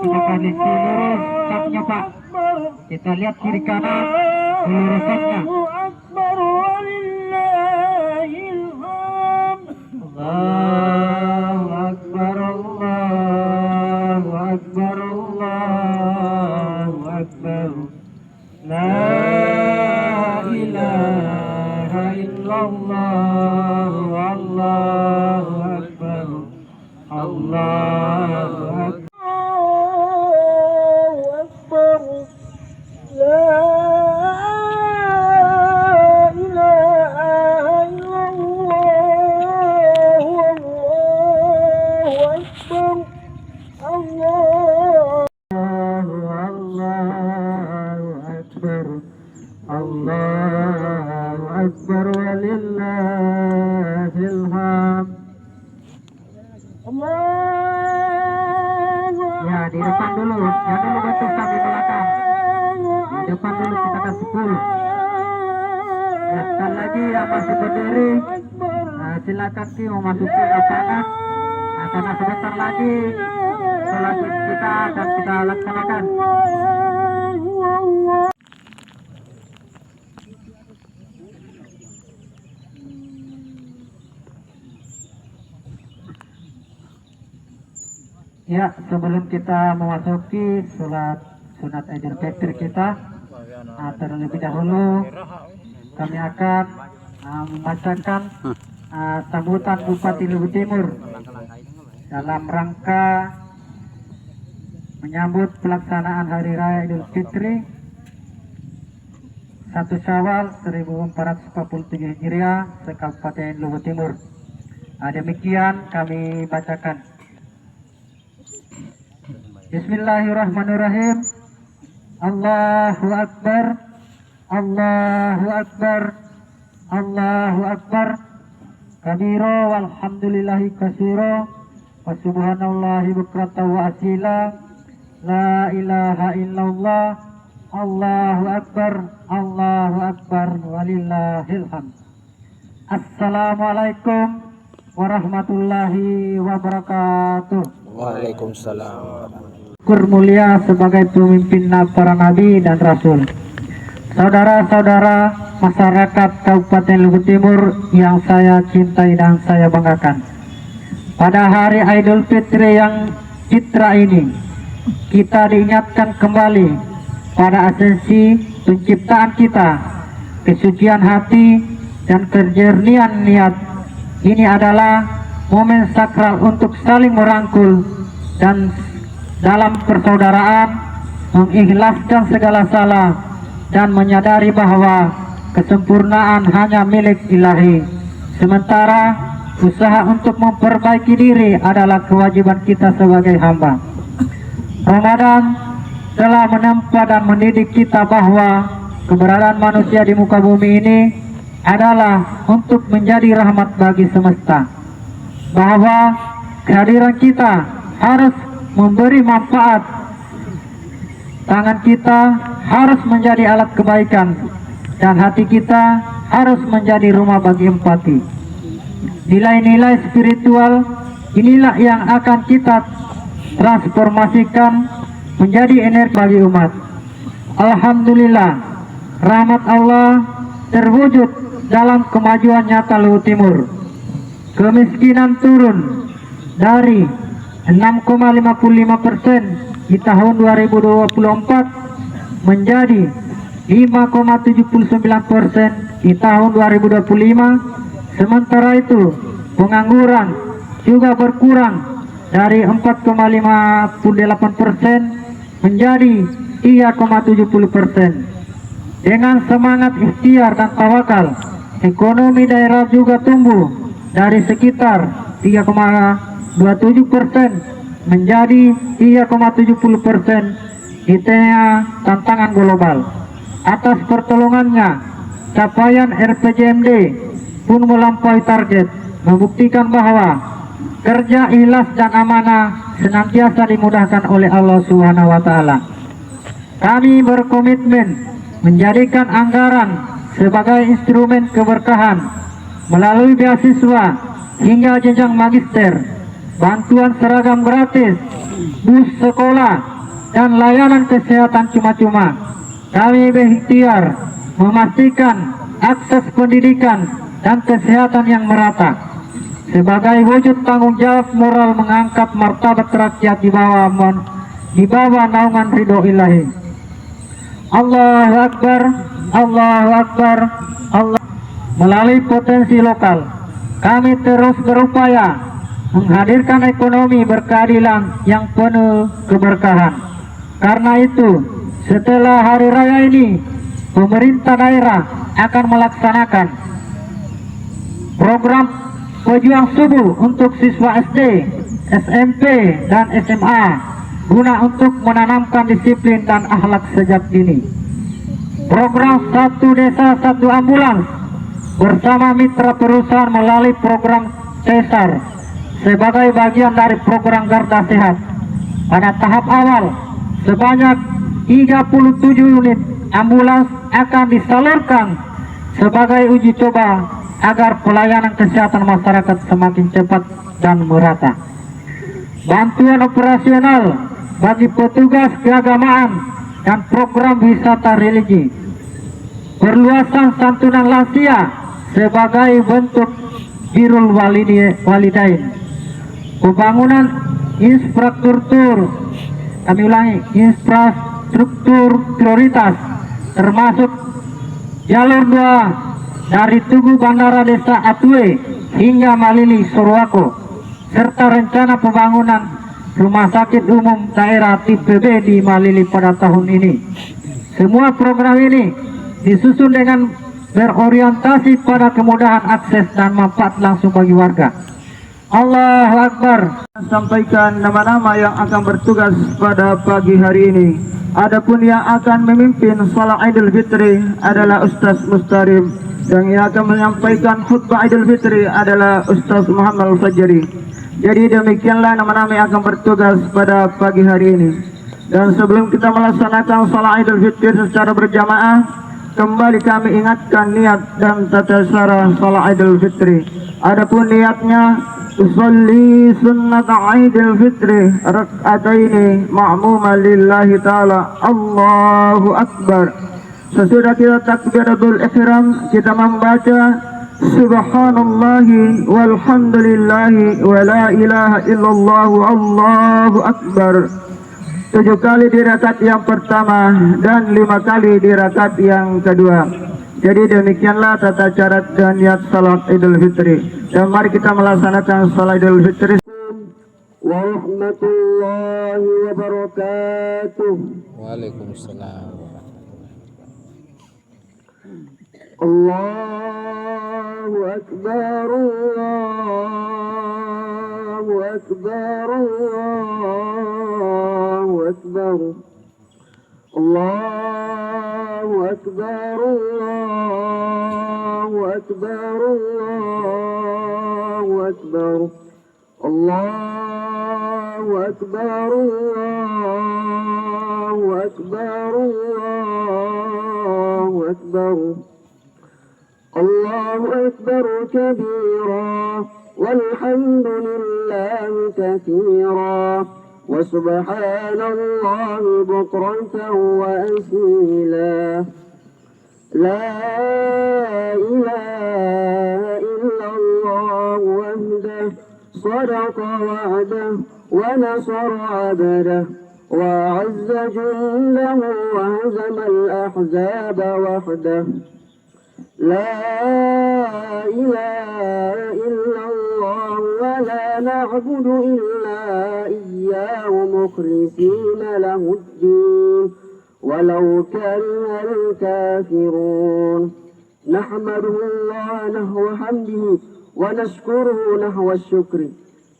kita kali lurus saknya Pak. Kita lihat kiri kanan lurusannya. Allahu Akbar, Allahu Akbar, Allahu Akbar. La ilaha illallah, Allahu Akbar, Allahu Akbar. Allahu Akbar walillahil hamd. Ya, di depan dulu, jangan dulu bentuk sampai belakang. Di depan dulu kita kasih 10. Ya, sekali lagi yang masih berdiri, silakan Ki memasuki lapangan. Karena sebentar lagi sholat kita akan kita laksanakan. Ya, sebelum kita memasuki sholat sunat Idul Fitri kita, terlebih dahulu kami akan membacakan sambutan Bupati Luhut Timur dalam rangka menyambut pelaksanaan Hari Raya Idul Fitri 1 Syawal 1443 Hijriah se-Kabupaten Luhut Timur. Demikian kami bacakan. Bismillahirrahmanirrahim. Allahu Akbar, Allahu Akbar, Allahu Akbar. Kabiro walhamdulillahi kasiro wa subhanallahi bukratan wa asila. La ilaha illallah. Allahu Akbar, Allahu Akbar, walillahil hamd. Assalamualaikum warahmatullahi wabarakatuh. Waalaikumsalam. Mulia sebagai pemimpin para nabi dan rasul. Saudara-saudara masyarakat Kabupaten Luhut Timur yang saya cintai dan saya banggakan. Pada hari Idul Fitri yang citra ini, kita diingatkan kembali pada esensi penciptaan kita, kesucian hati dan kejernihan niat. Ini adalah momen sakral untuk saling merangkul dan dalam persaudaraan mengikhlaskan segala salah dan menyadari bahwa kesempurnaan hanya milik Ilahi. Sementara usaha untuk memperbaiki diri adalah kewajiban kita sebagai hamba. Ramadan telah menempa dan mendidik kita bahwa keberadaan manusia di muka bumi ini adalah untuk menjadi rahmat bagi semesta. Bahwa kehadiran kita harus memberi manfaat. Tangan kita harus menjadi alat kebaikan dan hati kita harus menjadi rumah bagi empati. Nilai-nilai spiritual inilah yang akan kita transformasikan menjadi energi bagi umat. Alhamdulillah, rahmat Allah terwujud dalam kemajuan nyata Luhut Timur. Kemiskinan turun dari 6,55% di tahun 2024 menjadi 5,79% di tahun 2025. Sementara itu pengangguran juga berkurang dari 4,58% menjadi 3,70%. Dengan semangat ikhtiar dan tawakal, ekonomi daerah juga tumbuh dari sekitar 3,27% menjadi 3,70% di tengah tantangan global. Atas pertolongannya, capaian RPJMD pun melampaui target, membuktikan bahwa kerja ikhlas dan amanah senantiasa dimudahkan oleh Allah Subhanahu wa Ta'ala. Kami berkomitmen menjadikan anggaran sebagai instrumen keberkahan melalui beasiswa hingga jenjang magister, bantuan seragam gratis, bus sekolah, dan layanan kesehatan cuma-cuma. Kami berikhtiar memastikan akses pendidikan dan kesehatan yang merata sebagai wujud tanggung jawab moral mengangkat martabat rakyat di bawah naungan ridho ilahi. Allahu Akbar, Allahu Akbar, Allah. Melalui potensi lokal, kami terus berupaya menghadirkan ekonomi berkeadilan yang penuh keberkahan. Karena itu, setelah hari raya ini, pemerintah daerah akan melaksanakan program pejuang subuh untuk siswa SD, SMP, dan SMA guna untuk menanamkan disiplin dan akhlak sejak dini. Program Satu Desa Satu Ambulans bersama mitra perusahaan melalui program CESAR sebagai bagian dari program Garda Sehat. Pada tahap awal, sebanyak 37 unit ambulans akan disalurkan sebagai uji coba agar pelayanan kesehatan masyarakat semakin cepat dan merata. Bantuan operasional bagi petugas keagamaan dan program wisata religi, perluasan santunan lansia sebagai bentuk birrul walidain, pembangunan infrastruktur prioritas termasuk jalur 2 dari Tugu Bandara Desa Atue hingga Malili Sorowako, serta rencana pembangunan Rumah Sakit Umum Daerah Tipe B di Malili pada tahun ini. Semua program ini disusun dengan berorientasi pada kemudahan akses dan manfaat langsung bagi warga. Allahu Akbar. Sampaikan nama-nama yang akan bertugas pada pagi hari ini. Adapun yang akan memimpin salat Idul Fitri adalah Ustaz Mustarim, dan yang akan menyampaikan khutbah Idul Fitri adalah Ustaz Muhammad Al-Fajri. Jadi demikianlah nama-nama yang akan bertugas pada pagi hari ini. Dan sebelum kita melaksanakan salat Idul Fitri secara berjamaah, kembali kami ingatkan niat dan tata cara salat Idul Fitri. Adapun niatnya, usolli sunnat Idul Fitri rak'ataini ma'muman lillahi ta'ala. Allahu Akbar. Sesudah kita takbiratul ihram, kita membaca Subhanallahi walhamdulillahi wa la ilaha illallah Allahu Akbar 7 kali di rakaat yang pertama dan 5 kali di rakaat yang kedua. Jadi demikianlah tata cara dan niat salat Idul Fitri. Dan mari kita melaksanakan salat Idul Fitri. Warahmatullahi wabarakatuh. Waalaikumsalam. Allahu Akbar, Allahu Akbar, Allahu Akbar, Allahu Akbar, Allahu Akbar, Allahu Akbar, Allahu Akbar, Allahu Akbar, Allahu Akbar. الله أكبر كبيرا والحمد لله كثيرا وسبحان الله بكرة وأصيلا لا إله إلا الله وحده صدق وعده ونصر عبده وأعز جنده وهزم الأحزاب وحده لا إله إلا الله ولا نعبد إلا إياه مخلصين له الدين ولو كره الكافرون نحمده الله نحو حمده ونشكره نحو الشكر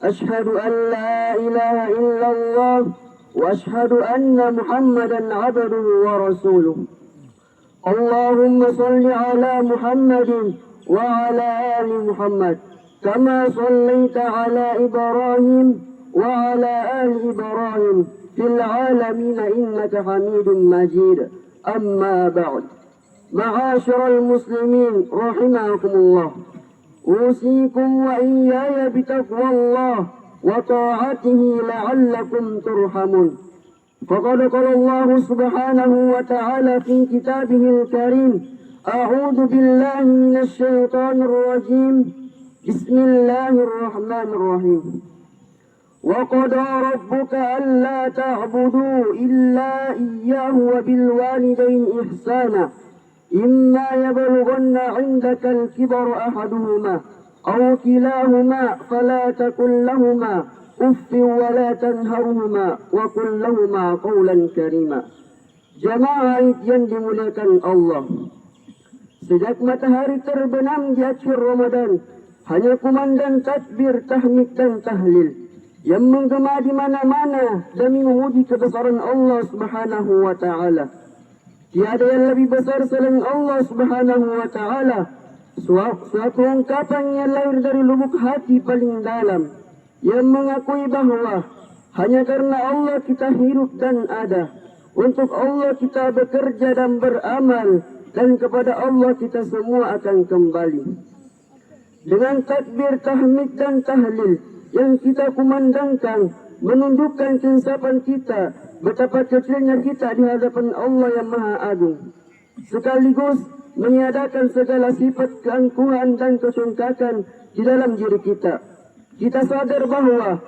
أشهد أن لا إله إلا الله وأشهد أن محمدا عبده ورسوله اللهم صل على محمد وعلى آل محمد كما صليت على إبراهيم وعلى آل إبراهيم في العالمين إنك حميد مجيد أما بعد معاشر المسلمين رحمكم الله أوصيكم وإياي بتقوى الله وطاعته لعلكم ترحمون. فقد قال الله سبحانه وتعالى في كتابه الكريم: أعوذ بالله من الشيطان الرجيم. بسم الله الرحمن الرحيم. وقضى ربك ألا تعبدوا إلا إياه وبالوالدين إحسانا إما يبلغن عندك الكبر أحدهما أو كلاهما فلا تقل لهما أف ولا تنهرهما وقل لهما قولا كريما. Jamaah yang dimuliakan Allah, sejak matahari terbenam di akhir Ramadan, hanya kumandang takbir, tahmid dan tahlil yang menggema di mana-mana demi memuji kebesaran Allah Subhanahu wa taala. Tiada yang lebih besar selain Allah Subhanahu wa taala. Suatu ungkapan yang lahir dari lubuk hati paling dalam yang mengakui bahawa hanya karena Allah kita hidup dan ada, untuk Allah kita bekerja dan beramal, dan kepada Allah kita semua akan kembali. Dengan takbir, tahmid dan tahlil yang kita kumandangkan menunjukkan keinsapan kita, betapa kecilnya kita di hadapan Allah yang Maha Agung, sekaligus meniadakan segala sifat keangkuhan dan kesungkakan di dalam diri kita. Kita sadar bahawa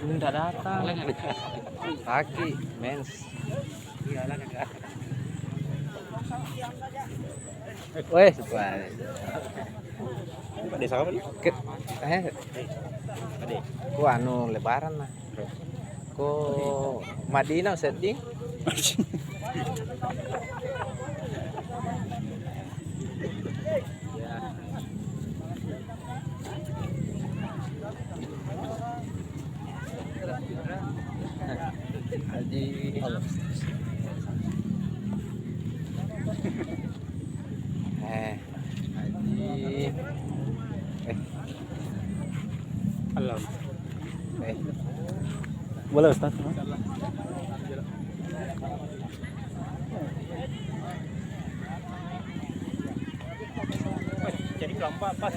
Enggak datang. Kaki, mens. Weh, sesuai. Desa apa? Ku anu lebaran lah. Ku Madinah setting. Haji Allah. Haji Allah. Boleh Ustaz? Jadi kelompok pas